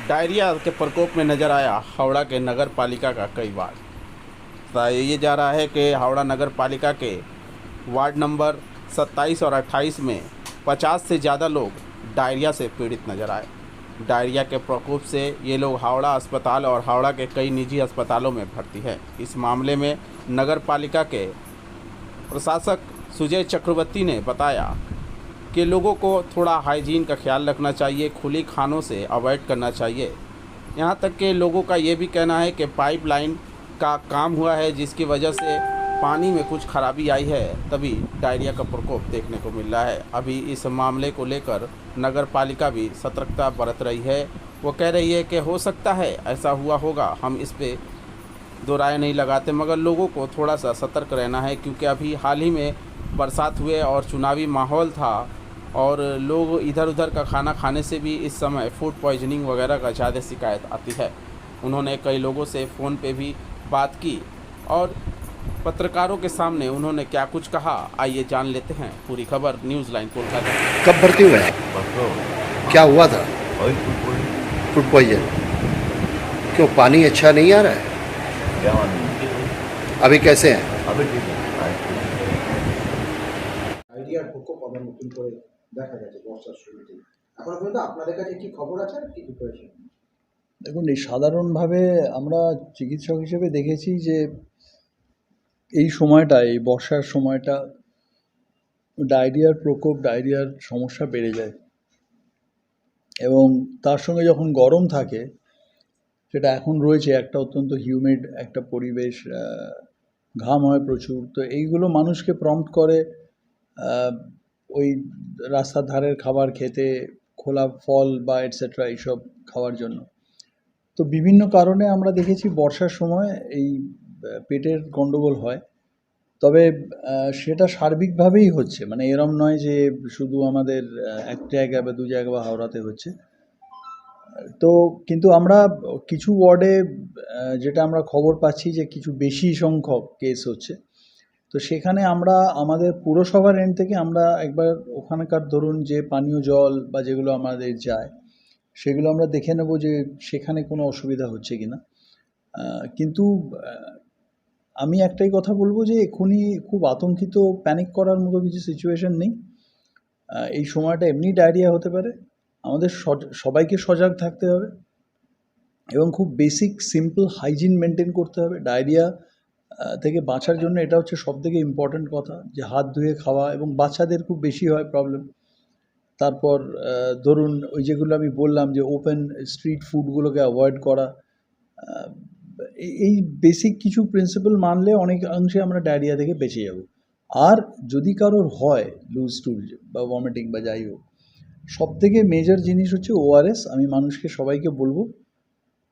Diarrhoea के प्रकोप में नजर आया हावड़ा के नगर पालिका का कई वार्ड। बताया ये जा रहा है कि हावड़ा नगर पालिका के वार्ड नंबर 27 और 28 में 50 से ज़्यादा लोग डायरिया से पीड़ित नजर आए। डायरिया के प्रकोप से ये लोग हावड़ा अस्पताल और हावड़ा के कई निजी अस्पतालों में भर्ती है। इस मामले में नगर पालिका के प्रशासक सुजय चक्रवर्ती ने बताया कि लोगों को थोड़ा हाइजीन का ख्याल रखना चाहिए, खुली खानों से अवॉइड करना चाहिए। यहाँ तक कि लोगों का ये भी कहना है कि पाइपलाइन का काम हुआ है, जिसकी वजह से पानी में कुछ खराबी आई है, तभी डायरिया का प्रकोप देखने को मिल रहा है। अभी इस मामले को लेकर नगर पालिका भी सतर्कता बरत रही है। वो कह रही है कि हो सकता है ऐसा हुआ होगा, हम इस पे दो राय नहीं लगाते, मगर लोगों को थोड़ा सा सतर्क रहना है, क्योंकि अभी हाल ही में बरसात हुए और चुनावी माहौल था और लोग इधर उधर का खाना खाने से भी इस समय फूड पॉइजनिंग वगैरह का ज़्यादा शिकायत आती है। उन्होंने कई लोगों से फ़ोन पे भी बात की और पत्रकारों के सामने उन्होंने क्या कुछ कहा, आइए जान लेते हैं पूरी खबर। News line Kolkata. कब भर्ती हुए हैं? परसों क्या हुआ था? वही फुटबॉल फूड पॉइजन। क्यों, पानी अच्छा नहीं आ रहा है? क्या मालूम। अभी कैसे हैं? अभी ठीक है। আইডিয়ার প্রকোপ আবার নতুন করে দেখা গেছে বর্ষার শুরুতেই। এখনো পর্যন্ত আপনাদের কাছে কি খবর আছে আর কি প্রিপারেশন? দেখুন, এই সাধারণভাবে আমরা চিকিৎসক হিসেবে দেখেছি যে এই সময়টা, এই বর্ষার সময়টা ডায়রিয়ার প্রকোপ, ডায়রিয়ার সমস্যা বেড়ে যায় এবং তার সঙ্গে যখন গরম থাকে, সেটা এখন রয়েছে একটা অত্যন্ত হিউমিড একটা পরিবেশ, ঘাম হয় প্রচুর, তো এইগুলো মানুষকে প্রম্পট করে ওই রাস্তার ধারের খাবার খেতে, খোলা ফল বা এটসেট্রা এইসব খাওয়ার জন্য। তো বিভিন্ন কারণে আমরা দেখেছি বর্ষার সময় এই পেটের গণ্ডগোল হয়। তবে সেটা সার্বিকভাবেই হচ্ছে, মানে এরম নয় যে শুধু আমাদের এক জায়গায় বা দু জায়গা বা হাওড়াতে হচ্ছে। তো কিন্তু আমরা কিছু ওয়ার্ডে যেটা আমরা খবর পাচ্ছি যে কিছু বেশি সংখ্যক কেস হচ্ছে, তো সেখানে আমরা আমাদের পুরসভার এন্ড থেকে আমরা একবার ওখানকার ধরুন যে পানীয় জল বা যেগুলো আমাদের যায় সেগুলো আমরা দেখে নেব যে সেখানে কোনো অসুবিধা হচ্ছে কি না। কিন্তু আমি একটাই কথা বলবো যে এক্ষুনি খুব আতঙ্কিত, প্যানিক করার মতো কিছু সিচুয়েশন নেই। এই সময়টা এমনি ডায়রিয়া হতে পারে, আমাদের সবাইকে সজাগ থাকতে হবে এবং খুব বেসিক সিম্পল হাইজিন মেনটেন করতে হবে। ডায়রিয়া থেকে বাঁচার জন্য এটা হচ্ছে সবথেকে ইম্পর্ট্যান্ট কথা, যে হাত ধুয়ে খাওয়া, এবং বাচ্চাদের খুব বেশি হয় প্রবলেম। তারপর ধরুন ওই যেগুলো আমি বললাম যে ওপেন স্ট্রিট ফুডগুলোকে অ্যাভয়েড করা, এই বেসিক কিছু প্রিন্সিপাল মানলে অনেকাংশে আমরা ডায়রিয়া থেকে বেঁচে যাব। আর যদি কারোর হয় লুজ স্টুল বা ভমিটিং বা যাই হোক, সবথেকে মেজর জিনিস হচ্ছে ওআরএস। আমি মানুষকে সবাইকে বলবো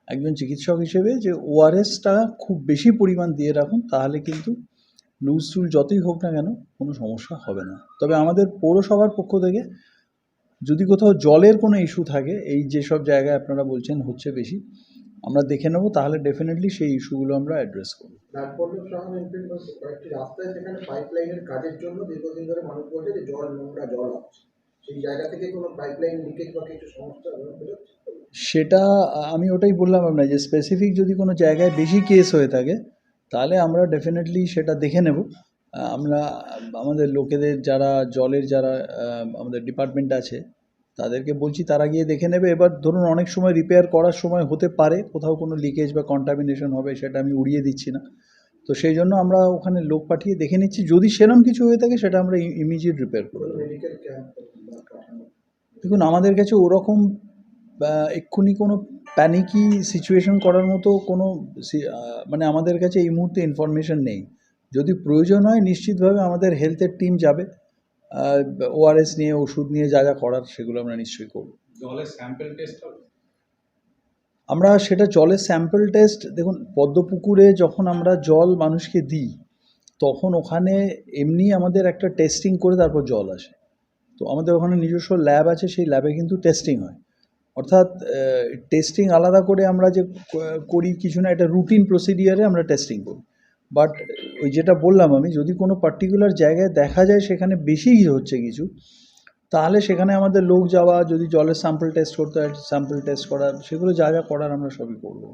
একজন চিকিৎসক হিসেবে যে ওআরএসটা খুব বেশি পরিমাণ দিয়ে রাখুন, তাহলে কিন্তু লুজ স্টুল যতই হোক না কেন কোনো সমস্যা হবে না। তবে আমাদের পৌরসভার পক্ষ থেকে যদি কোথাও জলের কোনো ইস্যু থাকে, এই যেসব জায়গায় আপনারা বলছেন হচ্ছে বেশি, আমরা দেখে নেব, তাহলে ডেফিনেটলি সেই ইস্যুগুলো আমরা অ্যাড্রেস করব। নাটপল্টন শহর কয়েকটি রাস্তায় সেখানে পাইপলাইনের কাজের জন্য দীর্ঘদিন ধরে মানুষ বলছে যে জল নোংরা জল আসছে, সেই জায়গা থেকে কোনো পাইপলাইন লিকেজ বা কিছু সমস্যা বেরোচ্ছে? সেটা আমি ওটাই বললাম আপনার, যে স্পেসিফিক যদি কোনো জায়গায় বেশি কেস হয়ে থাকে তাহলে আমরা ডেফিনেটলি সেটা দেখে নেব। আমরা আমাদের লোকেদের যারা জলের যারা আমাদের ডিপার্টমেন্ট আছে তাদেরকে বলছি, তারা গিয়ে দেখে নেবে। এবার ধরুন অনেক সময় রিপেয়ার করার সময় হতে পারে কোথাও কোনো লিকেজ বা কন্টামিনেশন হবে, সেটা আমি উড়িয়ে দিচ্ছি না। তো সেই জন্য আমরা ওখানে লোক পাঠিয়ে দেখে নিচ্ছি, যদি সেরকম কিছু হয়ে থাকে সেটা আমরা ইমিডিয়েট রিপেয়ার করে দেবো। মেডিকেল ক্যাম্প পাঠানো? দেখুন, আমাদের কাছে ওরকম এক্ষুনি কোনো প্যানিকি সিচুয়েশন করার মতো কোনো মানে আমাদের কাছে এই মুহূর্তে ইনফরমেশন নেই। যদি প্রয়োজন হয় নিশ্চিতভাবে আমাদের হেলথের টিম যাবে, ওআরএস নিয়ে, ওষুধ নিয়ে যা যা করার সেগুলো আমরা নিশ্চয়ই করব। জলের স্যাম্পল টেস্ট হবে? আমরা সেটা জলের স্যাম্পল টেস্ট, দেখুন পদ্মপুকুরে যখন আমরা জল মানুষকে দিই তখন ওখানে এমনি আমাদের একটা টেস্টিং করে তারপর জল আসে। তো আমাদের ওখানে নিজস্ব ল্যাব আছে, সেই ল্যাবে কিন্তু টেস্টিং হয়। অর্থাৎ টেস্টিং আলাদা করে আমরা যে করি কিছু না, এটা রুটিন প্রসিডিয়ারে আমরা টেস্টিং করি। বাট ওই যেটা বললাম আমি, যদি কোনো পার্টিকুলার জায়গায় দেখা যায় সেখানে বেশিই হচ্ছে কিছু, তাহলে সেখানে আমাদের লোক যাওয়া, যদি জলের স্যাম্পল টেস্ট করতে হয় স্যাম্পল টেস্ট করা, সেগুলো যা যা করার আমরা সবই করবো।